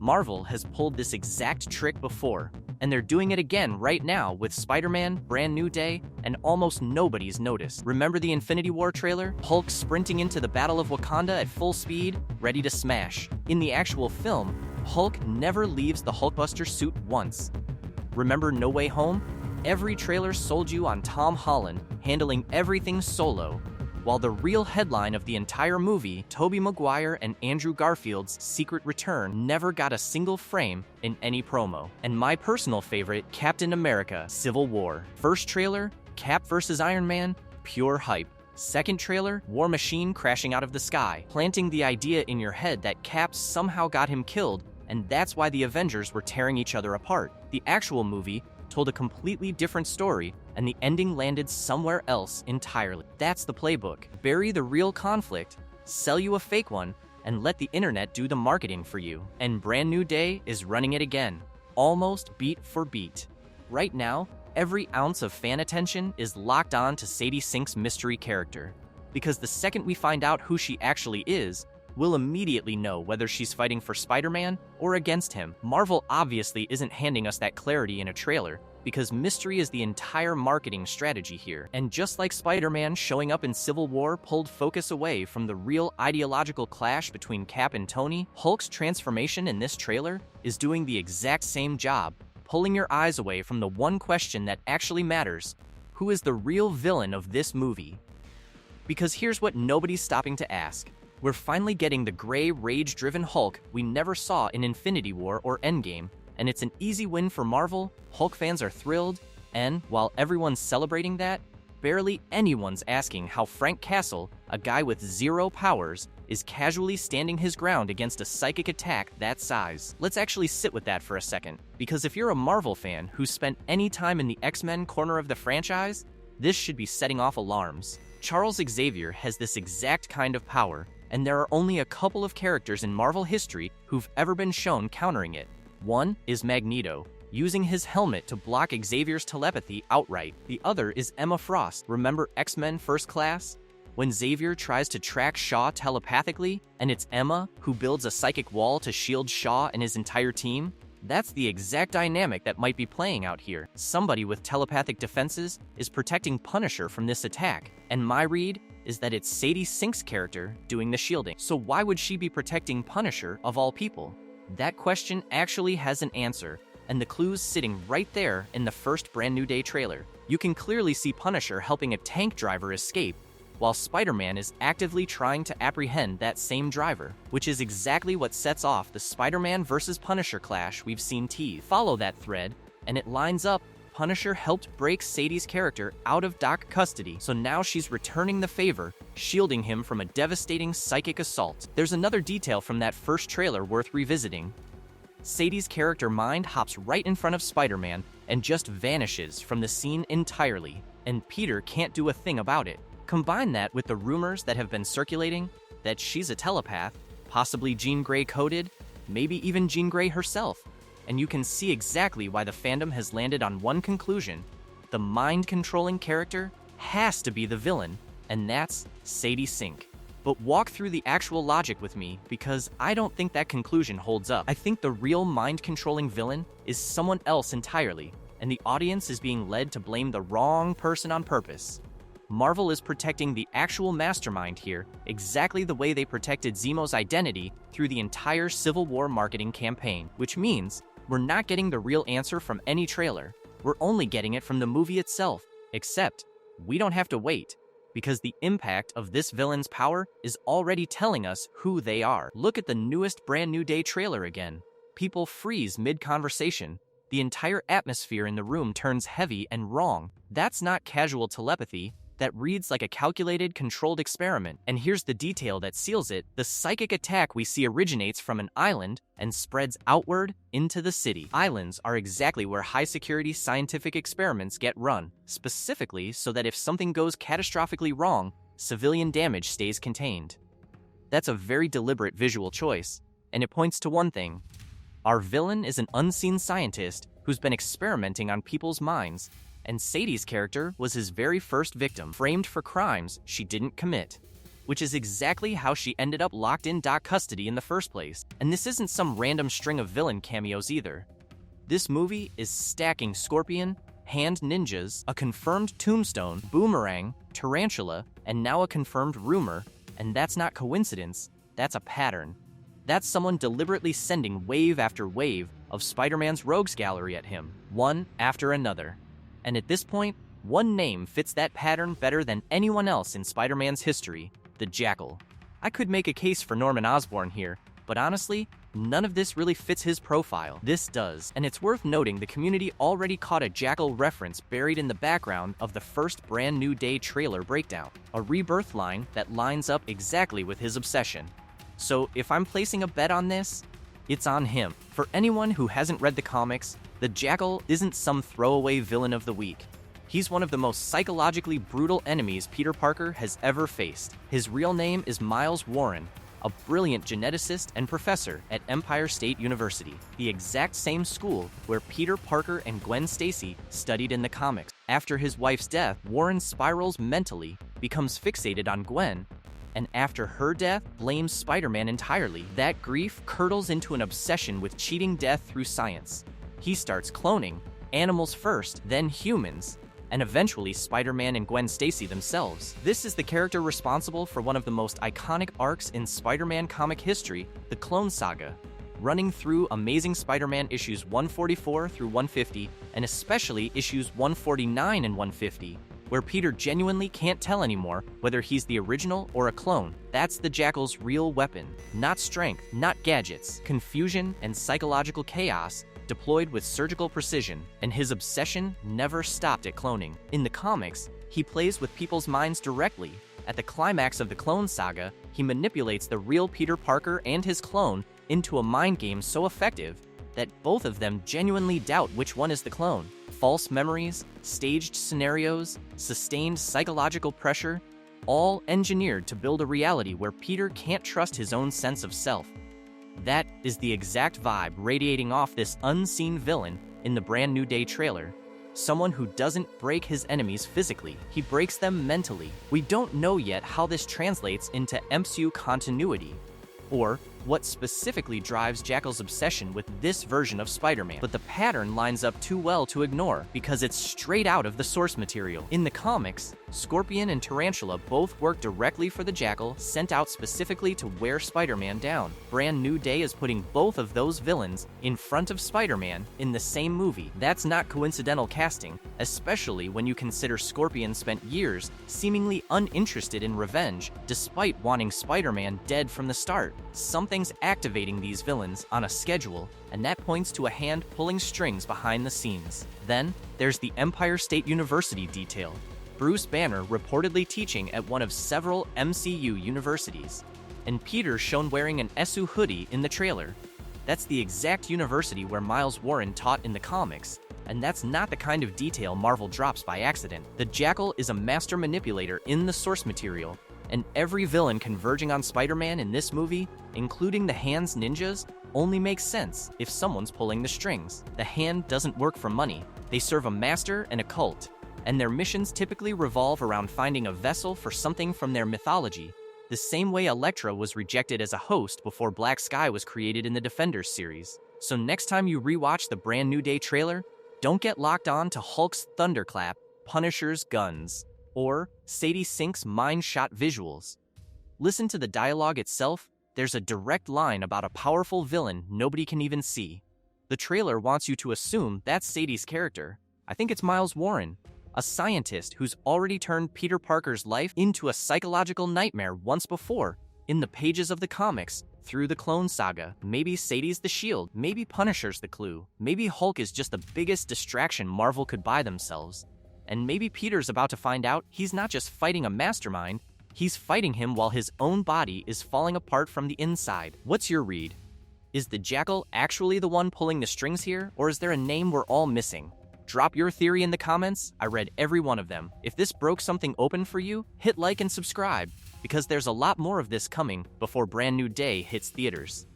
Marvel has pulled this exact trick before, and they're doing it again right now with Spider-Man, Brand New Day, and almost nobody's noticed. Remember the Infinity War trailer? Hulk sprinting into the Battle of Wakanda at full speed, ready to smash. In the actual film, Hulk never leaves the Hulkbuster suit once. Remember No Way Home? Every trailer sold you on Tom Holland handling everything solo, while the real headline of the entire movie, Tobey Maguire and Andrew Garfield's secret return, never got a single frame in any promo. And my personal favorite, Captain America: Civil War. First trailer, Cap vs. Iron Man, pure hype. Second trailer, War Machine crashing out of the sky, planting the idea in your head that Cap somehow got him killed, and that's why the Avengers were tearing each other apart. The actual movie told a completely different story, and the ending landed somewhere else entirely. That's the playbook. Bury the real conflict, sell you a fake one, and let the internet do the marketing for you. And Brand New Day is running it again, almost beat for beat. Right now, every ounce of fan attention is locked on to Sadie Sink's mystery character, because the second we find out who she actually is, we'll immediately know whether she's fighting for Spider-Man or against him. Marvel obviously isn't handing us that clarity in a trailer, because mystery is the entire marketing strategy here. And just like Spider-Man showing up in Civil War pulled focus away from the real ideological clash between Cap and Tony, Hulk's transformation in this trailer is doing the exact same job, pulling your eyes away from the one question that actually matters: who is the real villain of this movie? Because here's what nobody's stopping to ask. We're finally getting the gray, rage-driven Hulk we never saw in Infinity War or Endgame, and it's an easy win for Marvel. Hulk fans are thrilled, and while everyone's celebrating that, barely anyone's asking how Frank Castle, a guy with zero powers, is casually standing his ground against a psychic attack that size. Let's actually sit with that for a second, because if you're a Marvel fan who's spent any time in the X-Men corner of the franchise, this should be setting off alarms. Charles Xavier has this exact kind of power, and there are only a couple of characters in Marvel history who've ever been shown countering it. One is Magneto, using his helmet to block Xavier's telepathy outright. The other is Emma Frost. Remember X-Men First Class? When Xavier tries to track Shaw telepathically, and it's Emma who builds a psychic wall to shield Shaw and his entire team? That's the exact dynamic that might be playing out here. Somebody with telepathic defenses is protecting Punisher from this attack, and my read is that it's Sadie Sink's character doing the shielding. So why would she be protecting Punisher of all people? That question actually has an answer, and the clue's sitting right there in the first Brand New Day trailer. You can clearly see Punisher helping a tank driver escape, while Spider-Man is actively trying to apprehend that same driver, which is exactly what sets off the Spider-Man versus Punisher clash we've seen teased. Follow that thread, and it lines up. Punisher helped break Sadie's character out of Doc custody, so now she's returning the favor, shielding him from a devastating psychic assault. There's another detail from that first trailer worth revisiting. Sadie's character Mind hops right in front of Spider-Man and just vanishes from the scene entirely, and Peter can't do a thing about it. Combine that with the rumors that have been circulating that she's a telepath, possibly Jean Grey coded, maybe even Jean Grey herself, and you can see exactly why the fandom has landed on one conclusion: the mind-controlling character has to be the villain, and that's Sadie Sink. But walk through the actual logic with me, because I don't think that conclusion holds up. I think the real mind-controlling villain is someone else entirely, and the audience is being led to blame the wrong person on purpose. Marvel is protecting the actual mastermind here, exactly the way they protected Zemo's identity through the entire Civil War marketing campaign, which means we're not getting the real answer from any trailer. We're only getting it from the movie itself, except we don't have to wait, because the impact of this villain's power is already telling us who they are. Look at the newest Brand New Day trailer again. People freeze mid-conversation. The entire atmosphere in the room turns heavy and wrong. That's not casual telepathy. That reads like a calculated, controlled experiment. And here's the detail that seals it: the psychic attack we see originates from an island and spreads outward into the city. Islands are exactly where high-security scientific experiments get run, specifically so that if something goes catastrophically wrong, civilian damage stays contained. That's a very deliberate visual choice, and it points to one thing. Our villain is an unseen scientist who's been experimenting on people's minds, and Sadie's character was his very first victim, framed for crimes she didn't commit. which is exactly how she ended up locked in custody in the first place. And this isn't some random string of villain cameos either. This movie is stacking Scorpion, hand ninjas, a confirmed Tombstone, Boomerang, Tarantula, and now a confirmed Rumor, and that's not coincidence, that's a pattern. That's someone deliberately sending wave after wave of Spider-Man's rogues gallery at him, one after another. And at this point, one name fits that pattern better than anyone else in Spider-Man's history, the Jackal. I could make a case for Norman Osborn here, but honestly, none of this really fits his profile. This does, and it's worth noting the community already caught a Jackal reference buried in the background of the first Brand New Day trailer breakdown, a rebirth line that lines up exactly with his obsession. So if I'm placing a bet on this, it's on him. For anyone who hasn't read the comics, the Jackal isn't some throwaway villain of the week. He's one of the most psychologically brutal enemies Peter Parker has ever faced. His real name is Miles Warren, a brilliant geneticist and professor at Empire State University, the exact same school where Peter Parker and Gwen Stacy studied in the comics. After his wife's death, Warren spirals mentally, becomes fixated on Gwen, and after her death, blames Spider-Man entirely. That grief curdles into an obsession with cheating death through science. He starts cloning, animals first, then humans, and eventually Spider-Man and Gwen Stacy themselves. This is the character responsible for one of the most iconic arcs in Spider-Man comic history, the Clone Saga, running through Amazing Spider-Man issues 144 through 150, and especially issues 149 and 150, where Peter genuinely can't tell anymore whether he's the original or a clone. That's the Jackal's real weapon. Not strength, not gadgets, confusion and psychological chaos deployed with surgical precision, and his obsession never stopped at cloning. In the comics, he plays with people's minds directly. At the climax of the Clone Saga, he manipulates the real Peter Parker and his clone into a mind game so effective that both of them genuinely doubt which one is the clone. False memories, staged scenarios, sustained psychological pressure, all engineered to build a reality where Peter can't trust his own sense of self. That is the exact vibe radiating off this unseen villain in the Brand New Day trailer. Someone who doesn't break his enemies physically, he breaks them mentally. We don't know yet how this translates into MCU continuity, or what specifically drives Jackal's obsession with this version of Spider-Man, but the pattern lines up too well to ignore because it's straight out of the source material. In the comics, Scorpion and Tarantula both work directly for the Jackal, sent out specifically to wear Spider-Man down. Brand New Day is putting both of those villains in front of Spider-Man in the same movie. That's not coincidental casting, especially when you consider Scorpion spent years seemingly uninterested in revenge, despite wanting Spider-Man dead from the start. Something's activating these villains on a schedule, and that points to a hand pulling strings behind the scenes. Then, there's the Empire State University detail. Bruce Banner reportedly teaching at one of several MCU universities, and Peter shown wearing an ESU hoodie in the trailer. That's the exact university where Miles Warren taught in the comics, and that's not the kind of detail Marvel drops by accident. The Jackal is a master manipulator in the source material, and every villain converging on Spider-Man in this movie, including the Hand's ninjas, only makes sense if someone's pulling the strings. The Hand doesn't work for money. They serve a master and a cult, and their missions typically revolve around finding a vessel for something from their mythology, the same way Elektra was rejected as a host before Black Sky was created in the Defenders series. So next time you rewatch the Brand New Day trailer, don't get locked on to Hulk's thunderclap, Punisher's guns, or Sadie Sink's mind-shot visuals. Listen to the dialogue itself. There's a direct line about a powerful villain nobody can even see. The trailer wants you to assume that's Sadie's character. I think it's Miles Warren, a scientist who's already turned Peter Parker's life into a psychological nightmare once before, in the pages of the comics, through the Clone Saga. Maybe Sadie's the shield, maybe Punisher's the clue, maybe Hulk is just the biggest distraction Marvel could buy themselves. And maybe Peter's about to find out he's not just fighting a mastermind, he's fighting him while his own body is falling apart from the inside. What's your read? Is the Jackal actually the one pulling the strings here, or is there a name we're all missing? Drop your theory in the comments. I read every one of them. If this broke something open for you, hit like and subscribe, because there's a lot more of this coming before Brand New Day hits theaters.